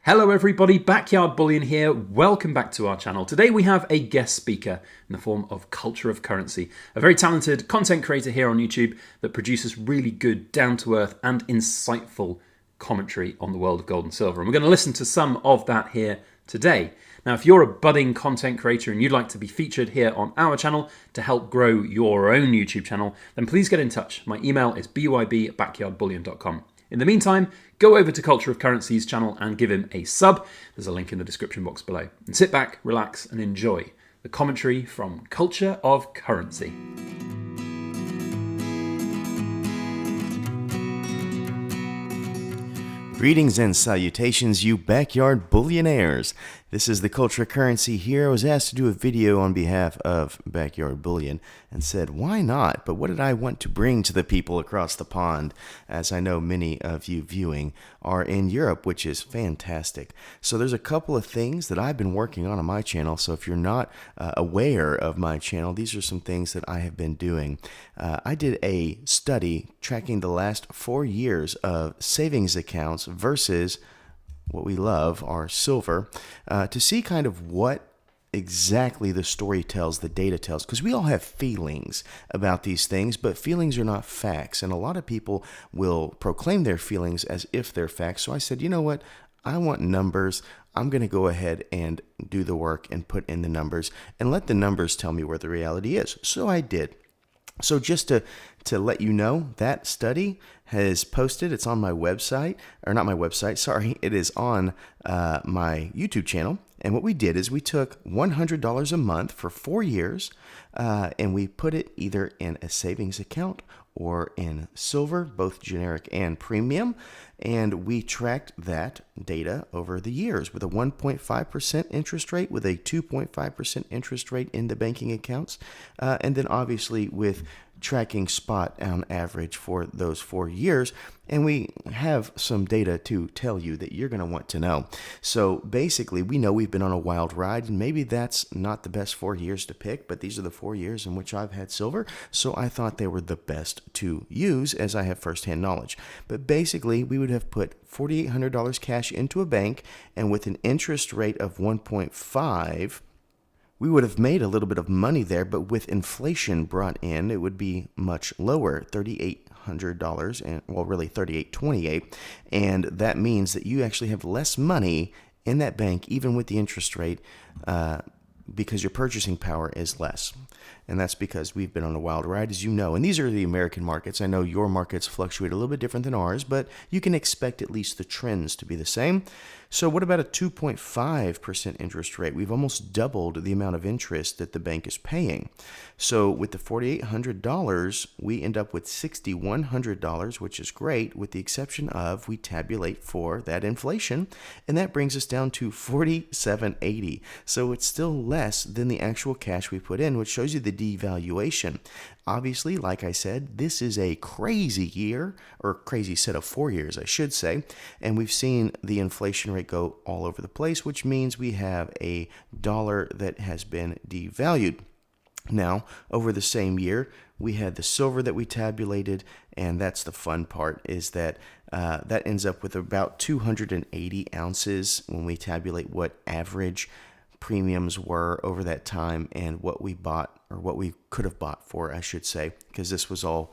Hello everybody, Backyard Bullion here. Welcome back to our channel. Today we have a guest speaker in the form of Culture of Currency, a very talented content creator here on YouTube that produces really good, down-to-earth and insightful commentary on the world of gold and silver. And we're going to listen to some of that here today. Now, if you're a budding content creator and you'd like to be featured here on our channel to help grow your own YouTube channel, then please get in touch. My email is byb@backyardbullion.com. In the meantime, go over to Culture of Currency's channel and give him a sub. There's a link in the description box below. And sit back, relax, and enjoy the commentary from Culture of Currency. Greetings and salutations, you backyard bullionaires. This is the Culture of Currency here. I was asked to do a video on behalf of Backyard Bullion and said, why not? But what did I want to bring to the people across the pond? As I know many of you viewing are in Europe, which is fantastic. So there's a couple of things that I've been working on my channel. So if you're not aware of my channel, these are some things that I have been doing. I did a study tracking the last 4 years of savings accounts versus what we love, our silver, to see kind of what exactly the story tells, the data tells, because we all have feelings about these things, but feelings are not facts, and a lot of people will proclaim their feelings as if they're facts. So I said, you know what, I want numbers. I'm going to go ahead and do the work and put in the numbers and let the numbers tell me where the reality is. So I did. So just to let you know, that study has posted. It's on my website, or not my website, sorry. It is on my YouTube channel. And what we did is we took $100 a month for 4 years, and we put it either in a savings account or in silver, both generic and premium. And we tracked that data over the years with a 1.5% interest rate, with a 2.5% interest rate in the banking accounts, and then obviously with tracking spot on average for those 4 years. And we have some data to tell you that you're going to want to know. So basically, we know we've been on a wild ride, and maybe that's not the best 4 years to pick, but these are the 4 years in which I've had silver. So I thought they were the best to use, as I have firsthand knowledge. But basically, we would have put $4,800 cash into a bank, and with an interest rate of 1.5, we would have made a little bit of money there, but with inflation brought in, it would be much lower, $3,800, and well, really $3,828, and that means that you actually have less money in that bank, even with the interest rate, because your purchasing power is less. And that's because we've been on a wild ride, as you know. And these are the American markets. I know your markets fluctuate a little bit different than ours, but you can expect at least the trends to be the same. So what about a 2.5% interest rate? We've almost doubled the amount of interest that the bank is paying. So with the $4,800, we end up with $6,100, which is great, with the exception of we tabulate for that inflation, and that brings us down to $4,780. So it's still less than the actual cash we put in, which shows you the devaluation. Obviously, like I said, this is a crazy year, or crazy set of 4 years, I should say, and we've seen the inflation rate go all over the place, which means we have a dollar that has been devalued. Now, over the same year, we had the silver that we tabulated, and that's the fun part, is that that ends up with about 280 ounces when we tabulate what average premiums were over that time and what we bought, or what we could have bought for, I should say, because this was all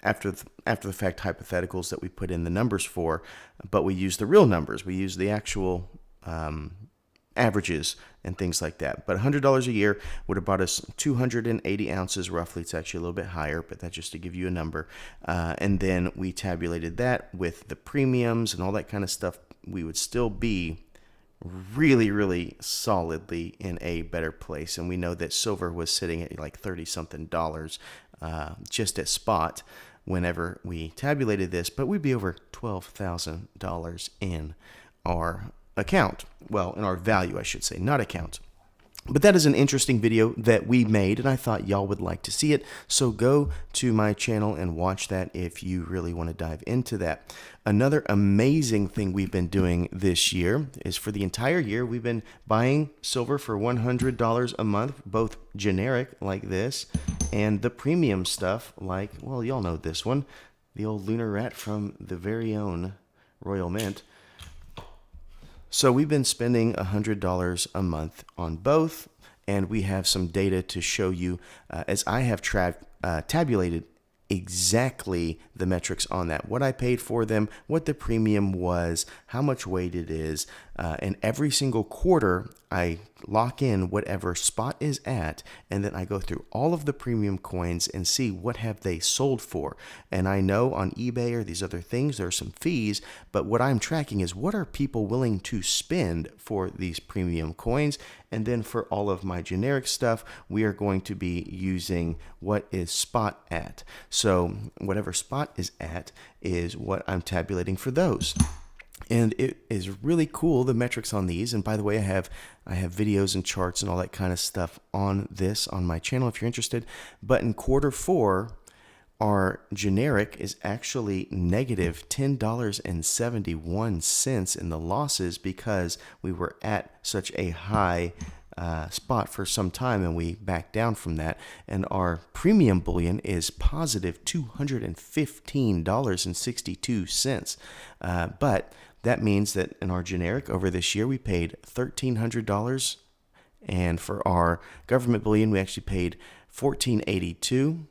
after the fact hypotheticals that we put in the numbers for, but we used the real numbers. We used the actual averages and things like that. But $100 a year would have bought us 280 ounces roughly. It's actually a little bit higher, but that's just to give you a number. And then we tabulated that with the premiums and all that kind of stuff. We would still be really, really solidly in a better place. And we know that silver was sitting at like 30 something dollars just at spot whenever we tabulated this, but we'd be over $12,000 in our account. Well, in our value, I should say, not account. But that is an interesting video that we made, and I thought y'all would like to see it. So go to my channel and watch that if you really want to dive into that. Another amazing thing we've been doing this year is, for the entire year, we've been buying silver for $100 a month, both generic like this and the premium stuff like, well, y'all know this one, the old lunar rat from the very own Royal Mint. So we've been spending $100 a month on both, and we have some data to show you as I have tabulated exactly the metrics on that, what I paid for them, what the premium was, how much weight it is, and every single quarter I lock in whatever spot is at, and then I go through all of the premium coins and see what have they sold for. And I know on eBay or these other things there are some fees, but what I'm tracking is what are people willing to spend for these premium coins. And then for all of my generic stuff, we are going to be using what is spot at. So whatever spot is at is what I'm tabulating for those. And it is really cool, the metrics on these. And by the way, I have videos and charts and all that kind of stuff on this on my channel if you're interested. But in quarter 4, our generic is actually negative $10.71 in the losses because we were at such a high spot for some time and we backed down from that. And our premium bullion is positive $215.62. But that means that in our generic over this year, we paid $1,300. And for our government bullion, we actually paid $1,482.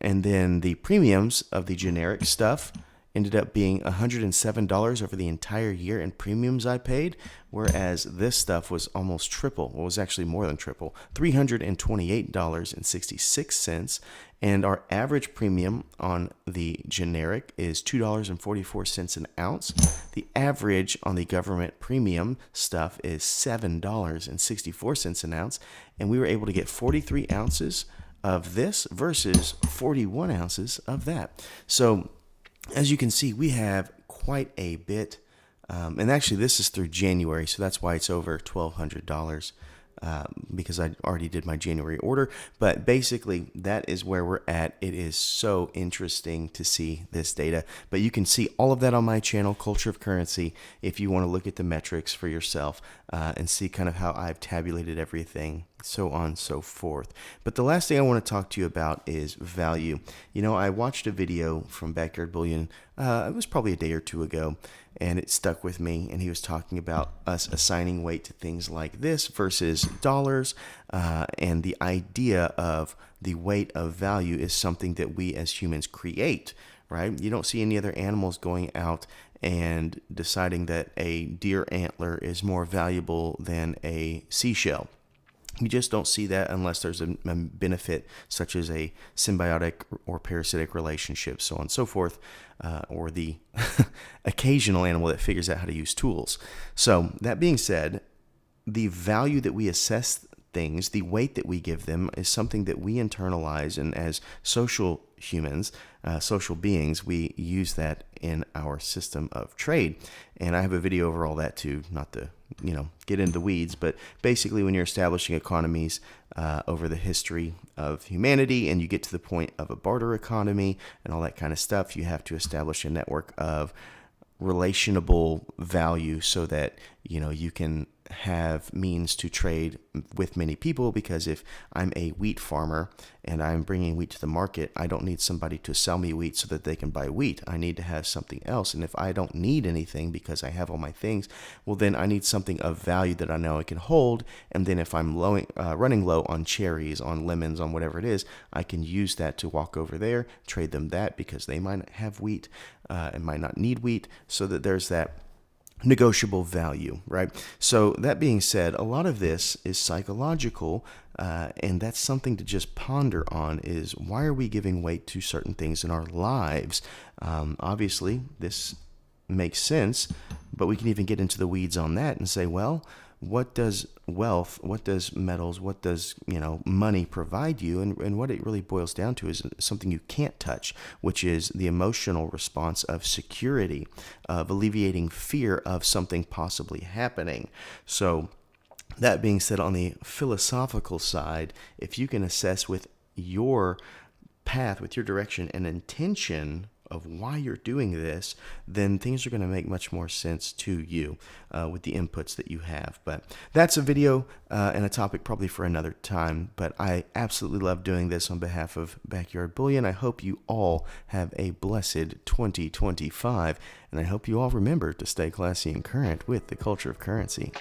And then the premiums of the generic stuff ended up being $107 over the entire year in premiums I paid, whereas this stuff was almost triple. Well, it was actually more than triple, $328.66. And our average premium on the generic is $2.44 an ounce. The average on the government premium stuff is $7.64 an ounce. And we were able to get 43 ounces of this versus 41 ounces of that. So as you can see, we have quite a bit, and actually this is through January, so that's why it's over $1,200 because I already did my January order. But basically, that is where we're at. It is so interesting to see this data. But you can see all of that on my channel, Culture of Currency, if you want to look at the metrics for yourself and see kind of how I've tabulated everything, so on and so forth. But the last thing I want to talk to you about is value. You know, I watched a video from Backyard Bullion, it was probably a day or two ago, and it stuck with me, and he was talking about us assigning weight to things like this versus dollars, and the idea of the weight of value is something that we as humans create, right? You don't see any other animals going out and deciding that a deer antler is more valuable than a seashell. You just don't see that unless there's a benefit, such as a symbiotic or parasitic relationship, so on and so forth, or the occasional animal that figures out how to use tools. So that being said, the value that we assess things, the weight that we give them, is something that we internalize, and as social humans, social beings, we use that in our system of trade. And I have a video over all that too, not to get into the weeds, but basically when you're establishing economies over the history of humanity and you get to the point of a barter economy and all that kind of stuff, you have to establish a network of relationable value so that you can have means to trade with many people. Because if I'm a wheat farmer and I'm bringing wheat to the market, I don't need somebody to sell me wheat so that they can buy wheat. I need to have something else. And if I don't need anything because I have all my things, well, then I need something of value that I know I can hold. And then if I'm running low on cherries, on lemons, on whatever it is, I can use that to walk over there, trade them that because they might have wheat and might not need wheat, so that there's that negotiable value, right? So that being said, a lot of this is psychological, and that's something to just ponder on, is why are we giving weight to certain things in our lives? Obviously, this makes sense, but we can even get into the weeds on that and say, well, what does wealth, what does metals, what does money provide you? And what it really boils down to is something you can't touch, which is the emotional response of security, of alleviating fear of something possibly happening. So that being said, on the philosophical side, if you can assess with your path, with your direction and intention of why you're doing this, then things are going to make much more sense to you with the inputs that you have. But that's a video and a topic probably for another time. But I absolutely love doing this on behalf of Backyard Bullion. I hope you all have a blessed 2025, and I hope you all remember to stay classy and current with the culture of currency.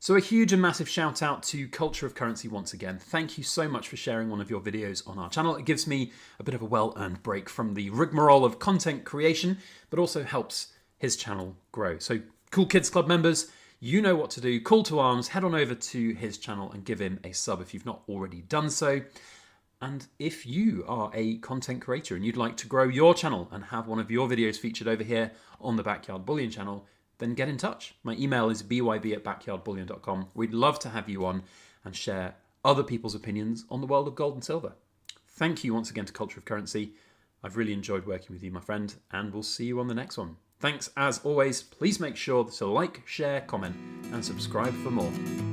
So a huge and massive shout out to Culture of Currency once again. Thank you so much for sharing one of your videos on our channel. It gives me a bit of a well-earned break from the rigmarole of content creation, but also helps his channel grow. So Cool Kids Club members, you know what to do. Call to arms, head on over to his channel and give him a sub if you've not already done so. And if you are a content creator and you'd like to grow your channel and have one of your videos featured over here on the Backyard Bullion channel, then get in touch. My email is byb@backyardbullion.com. We'd love to have you on and share other people's opinions on the world of gold and silver. Thank you once again to Culture of Currency. I've really enjoyed working with you, my friend, and we'll see you on the next one. Thanks as always. Please make sure to like, share, comment, and subscribe for more.